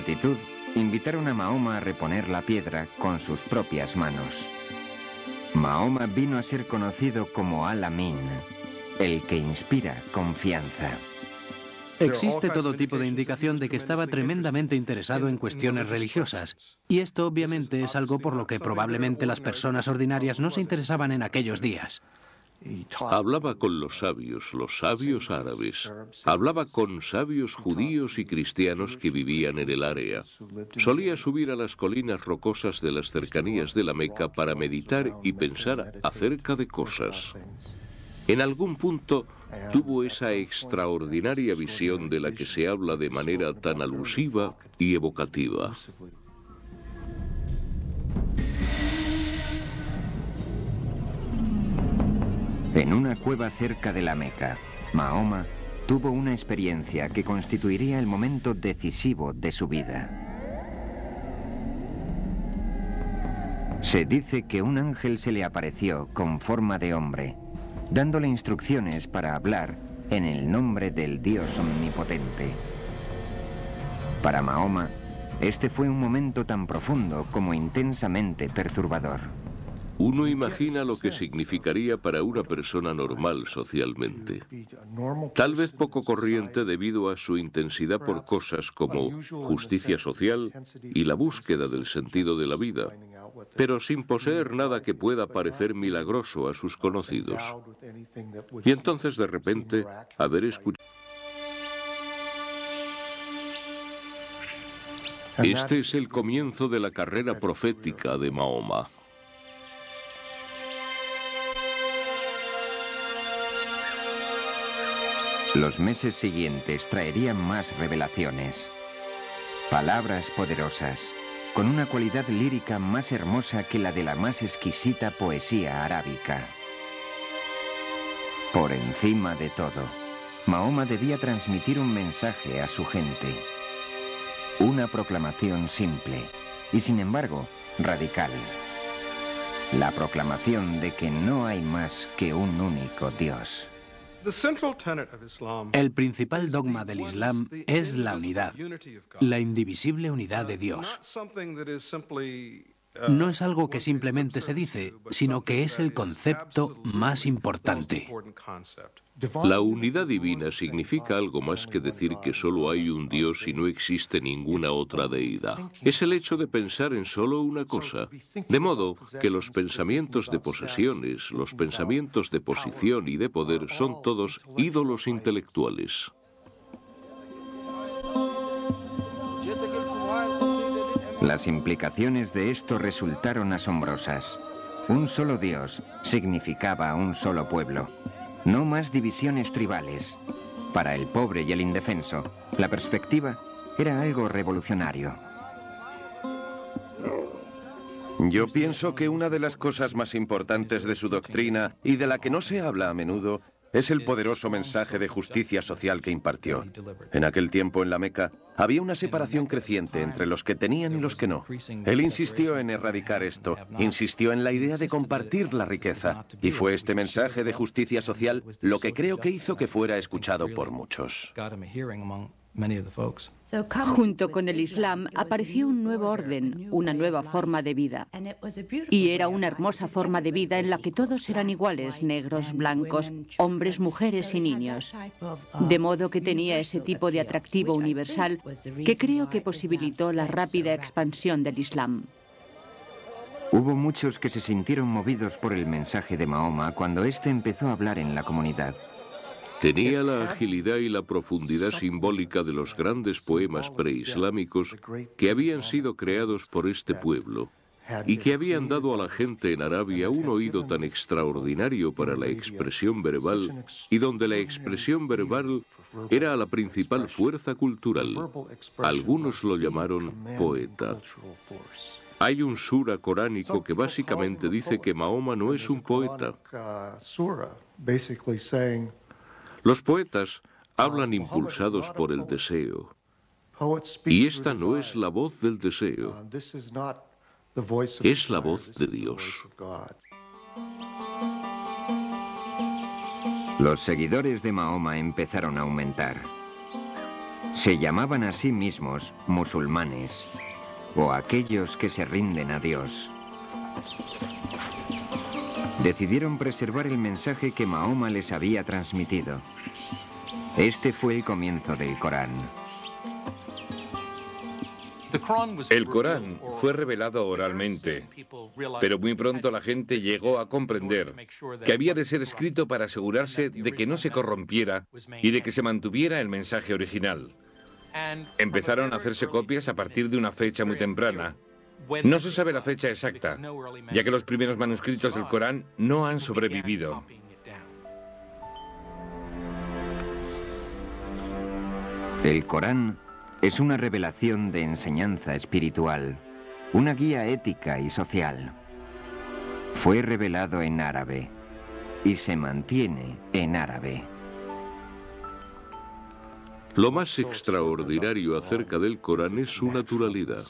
gratitud, invitaron a Mahoma a reponer la piedra con sus propias manos. Mahoma vino a ser conocido como Al-Amin, el que inspira confianza. Existe todo tipo de indicación de que estaba tremendamente interesado en cuestiones religiosas, y esto obviamente es algo por lo que probablemente las personas ordinarias no se interesaban en aquellos días. Hablaba con los sabios árabes. Hablaba con sabios judíos y cristianos que vivían en el área. Solía subir a las colinas rocosas de las cercanías de la Meca para meditar y pensar acerca de cosas. En algún punto tuvo esa extraordinaria visión de la que se habla de manera tan alusiva y evocativa. En una cueva cerca de la Meca, Mahoma tuvo una experiencia que constituiría el momento decisivo de su vida. Se dice que un ángel se le apareció con forma de hombre, dándole instrucciones para hablar en el nombre del Dios omnipotente. Para Mahoma, este fue un momento tan profundo como intensamente perturbador. Uno imagina lo que significaría para una persona normal socialmente. Tal vez poco corriente debido a su intensidad por cosas como justicia social y la búsqueda del sentido de la vida, pero sin poseer nada que pueda parecer milagroso a sus conocidos. Y entonces de repente haber escuchado... Este es el comienzo de la carrera profética de Mahoma. Los meses siguientes traerían más revelaciones. Palabras poderosas, con una cualidad lírica más hermosa que la de la más exquisita poesía arábica. Por encima de todo, Mahoma debía transmitir un mensaje a su gente. Una proclamación simple y, sin embargo, radical. La proclamación de que no hay más que un único Dios. El principal dogma del Islam es la unidad, la indivisible unidad de Dios. No es algo que simplemente se dice, sino que es el concepto más importante. La unidad divina significa algo más que decir que solo hay un Dios y no existe ninguna otra deidad. Es el hecho de pensar en solo una cosa. De modo que los pensamientos de posesiones, los pensamientos de posición y de poder son todos ídolos intelectuales. Las implicaciones de esto resultaron asombrosas. Un solo Dios significaba un solo pueblo. No más divisiones tribales. Para el pobre y el indefenso, la perspectiva era algo revolucionario. Yo pienso que una de las cosas más importantes de su doctrina, y de la que no se habla a menudo, es el poderoso mensaje de justicia social que impartió. En aquel tiempo en la Meca había una separación creciente entre los que tenían y los que no. Él insistió en erradicar esto, insistió en la idea de compartir la riqueza, y fue este mensaje de justicia social lo que creo que hizo que fuera escuchado por muchos. Junto con el Islam apareció un nuevo orden, una nueva forma de vida. Y era una hermosa forma de vida en la que todos eran iguales, negros, blancos, hombres, mujeres y niños. De modo que tenía ese tipo de atractivo universal que creo que posibilitó la rápida expansión del Islam. Hubo muchos que se sintieron movidos por el mensaje de Mahoma cuando éste empezó a hablar en la comunidad. Tenía la agilidad y la profundidad simbólica de los grandes poemas preislámicos que habían sido creados por este pueblo y que habían dado a la gente en Arabia un oído tan extraordinario para la expresión verbal y donde la expresión verbal era la principal fuerza cultural. Algunos lo llamaron poeta. Hay un sura coránico que básicamente dice que Mahoma no es un poeta. Los poetas hablan impulsados por el deseo, y esta no es la voz del deseo, es la voz de Dios. Los seguidores de Mahoma empezaron a aumentar. Se llamaban a sí mismos musulmanes, o aquellos que se rinden a Dios. Decidieron preservar el mensaje que Mahoma les había transmitido. Este fue el comienzo del Corán. El Corán fue revelado oralmente, pero muy pronto la gente llegó a comprender que había de ser escrito para asegurarse de que no se corrompiera y de que se mantuviera el mensaje original. Empezaron a hacerse copias a partir de una fecha muy temprana. No se sabe la fecha exacta, ya que los primeros manuscritos del Corán no han sobrevivido. El Corán es una revelación de enseñanza espiritual, una guía ética y social. Fue revelado en árabe y se mantiene en árabe. Lo más extraordinario acerca del Corán es su naturalidad.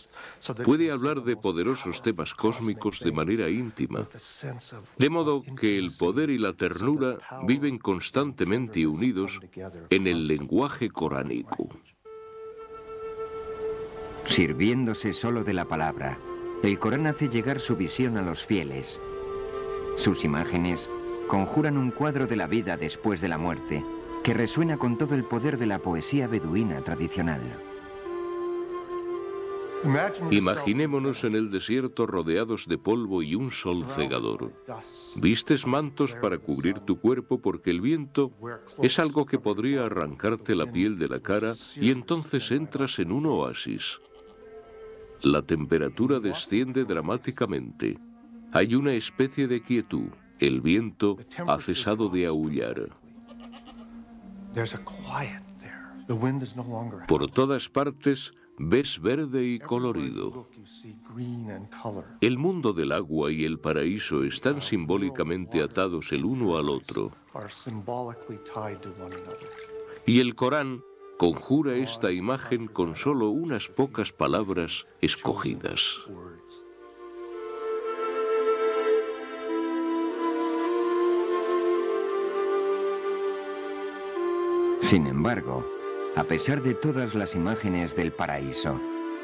Puede hablar de poderosos temas cósmicos de manera íntima, de modo que el poder y la ternura viven constantemente unidos en el lenguaje coránico. Sirviéndose solo de la palabra, el Corán hace llegar su visión a los fieles. Sus imágenes conjuran un cuadro de la vida después de la muerte, que resuena con todo el poder de la poesía beduina tradicional. Imaginémonos en el desierto rodeados de polvo y un sol cegador. Vistes mantos para cubrir tu cuerpo porque el viento es algo que podría arrancarte la piel de la cara y entonces entras en un oasis. La temperatura desciende dramáticamente. Hay una especie de quietud. El viento ha cesado de aullar. Por todas partes ves verde y colorido. El mundo del agua y el paraíso están simbólicamente atados el uno al otro. Y el Corán conjura esta imagen con solo unas pocas palabras escogidas. Sin embargo, a pesar de todas las imágenes del paraíso,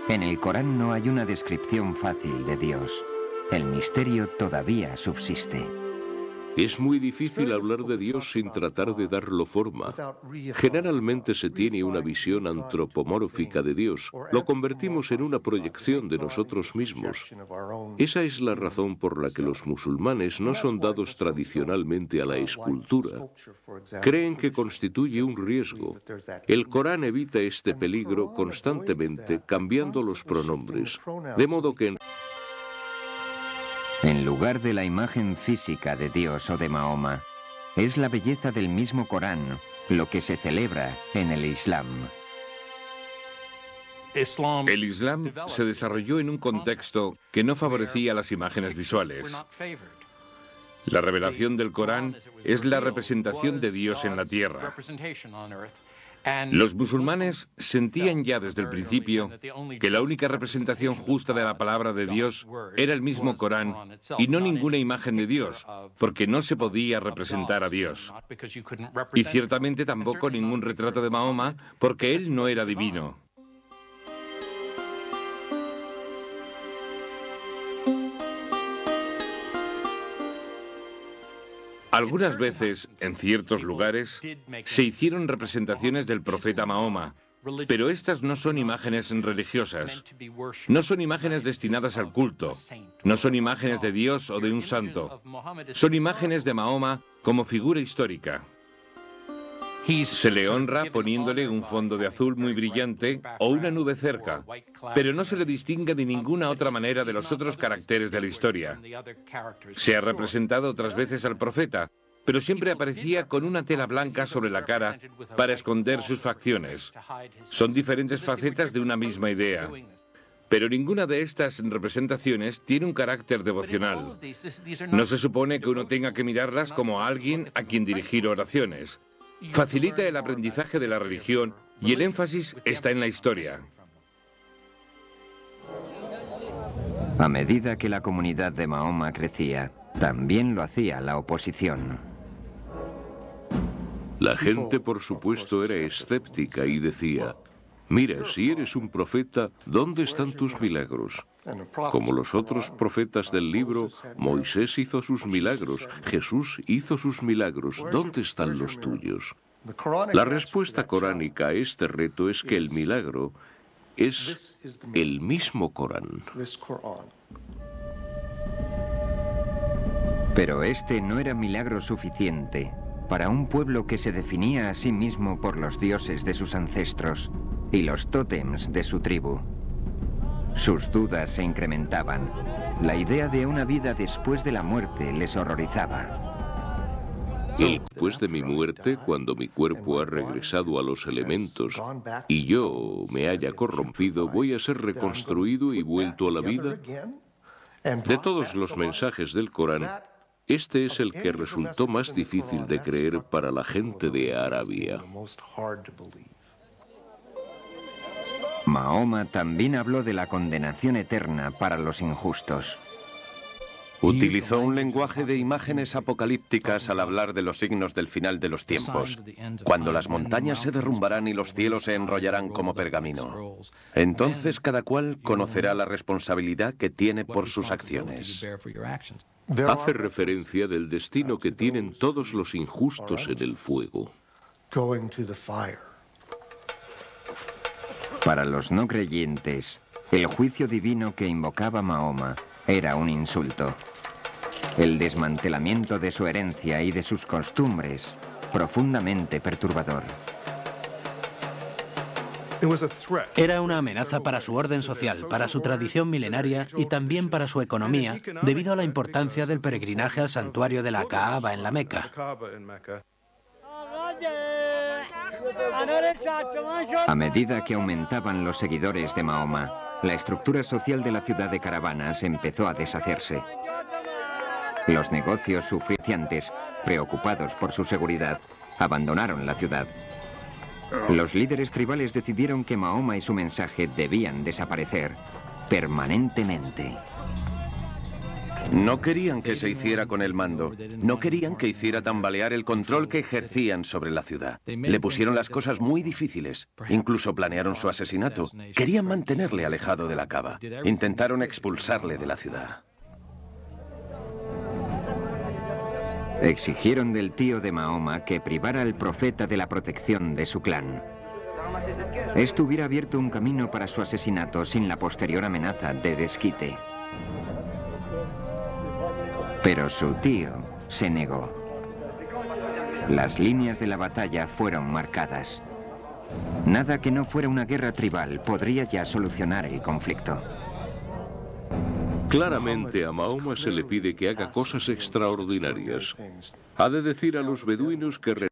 en el Corán no hay una descripción fácil de Dios. El misterio todavía subsiste. Es muy difícil hablar de Dios sin tratar de darlo forma. Generalmente se tiene una visión antropomórfica de Dios. Lo convertimos en una proyección de nosotros mismos. Esa es la razón por la que los musulmanes no son dados tradicionalmente a la escultura. Creen que constituye un riesgo. El Corán evita este peligro constantemente cambiando los pronombres, de modo que en lugar de la imagen física de Dios o de Mahoma, es la belleza del mismo Corán lo que se celebra en el Islam. El Islam se desarrolló en un contexto que no favorecía las imágenes visuales. La revelación del Corán es la representación de Dios en la tierra. Los musulmanes sentían ya desde el principio que la única representación justa de la palabra de Dios era el mismo Corán y no ninguna imagen de Dios, porque no se podía representar a Dios. Y ciertamente tampoco ningún retrato de Mahoma, porque él no era divino. Algunas veces, en ciertos lugares, se hicieron representaciones del profeta Mahoma, pero estas no son imágenes religiosas. No son imágenes destinadas al culto. No son imágenes de Dios o de un santo. Son imágenes de Mahoma como figura histórica. Se le honra poniéndole un fondo de azul muy brillante o una nube cerca, pero no se le distingue de ninguna otra manera de los otros caracteres de la historia. Se ha representado otras veces al profeta, pero siempre aparecía con una tela blanca sobre la cara para esconder sus facciones. Son diferentes facetas de una misma idea. Pero ninguna de estas representaciones tiene un carácter devocional. No se supone que uno tenga que mirarlas como a alguien a quien dirigir oraciones. Facilita el aprendizaje de la religión y el énfasis está en la historia. A medida que la comunidad de Mahoma crecía, también lo hacía la oposición. La gente, por supuesto, era escéptica y decía: Mira, si eres un profeta, ¿dónde están tus milagros? Como los otros profetas del libro, Moisés hizo sus milagros, Jesús hizo sus milagros, ¿dónde están los tuyos? La respuesta coránica a este reto es que el milagro es el mismo Corán. Pero este no era milagro suficiente para un pueblo que se definía a sí mismo por los dioses de sus ancestros y los tótems de su tribu. Sus dudas se incrementaban. La idea de una vida después de la muerte les horrorizaba. Y después de mi muerte, cuando mi cuerpo ha regresado a los elementos y yo me haya corrompido, ¿voy a ser reconstruido y vuelto a la vida? De todos los mensajes del Corán, este es el que resultó más difícil de creer para la gente de Arabia. Mahoma también habló de la condenación eterna para los injustos. Utilizó un lenguaje de imágenes apocalípticas al hablar de los signos del final de los tiempos, cuando las montañas se derrumbarán y los cielos se enrollarán como pergamino. Entonces cada cual conocerá la responsabilidad que tiene por sus acciones. Hace referencia del destino que tienen todos los injustos en el fuego. Para los no creyentes, el juicio divino que invocaba Mahoma era un insulto. El desmantelamiento de su herencia y de sus costumbres, profundamente perturbador. Era una amenaza para su orden social, para su tradición milenaria y también para su economía, debido a la importancia del peregrinaje al santuario de la Kaaba en la Meca. A medida que aumentaban los seguidores de Mahoma, la estructura social de la ciudad de caravanas empezó a deshacerse. Los negocios sufriciantes, preocupados por su seguridad, abandonaron la ciudad. Los líderes tribales decidieron que Mahoma y su mensaje debían desaparecer permanentemente. No querían que se hiciera con el mando. No querían que hiciera tambalear el control que ejercían sobre la ciudad. Le pusieron las cosas muy difíciles. Incluso planearon su asesinato. Querían mantenerle alejado de la Kaaba. Intentaron expulsarle de la ciudad. Exigieron del tío de Mahoma que privara al profeta de la protección de su clan. Esto hubiera abierto un camino para su asesinato sin la posterior amenaza de desquite. Pero su tío se negó. Las líneas de la batalla fueron marcadas. Nada que no fuera una guerra tribal podría ya solucionar el conflicto. Claramente a Mahoma se le pide que haga cosas extraordinarias. Ha de decir a los beduinos que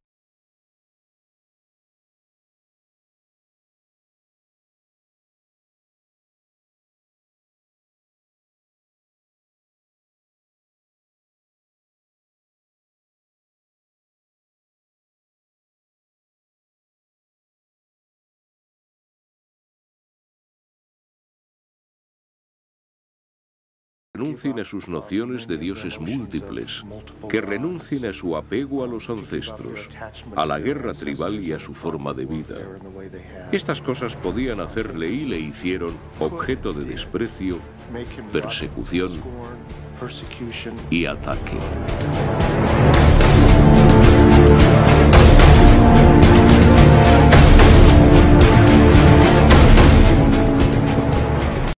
renuncien a sus nociones de dioses múltiples, que renuncien a su apego a los ancestros, a la guerra tribal y a su forma de vida. Estas cosas podían hacerle y le hicieron objeto de desprecio, persecución y ataque.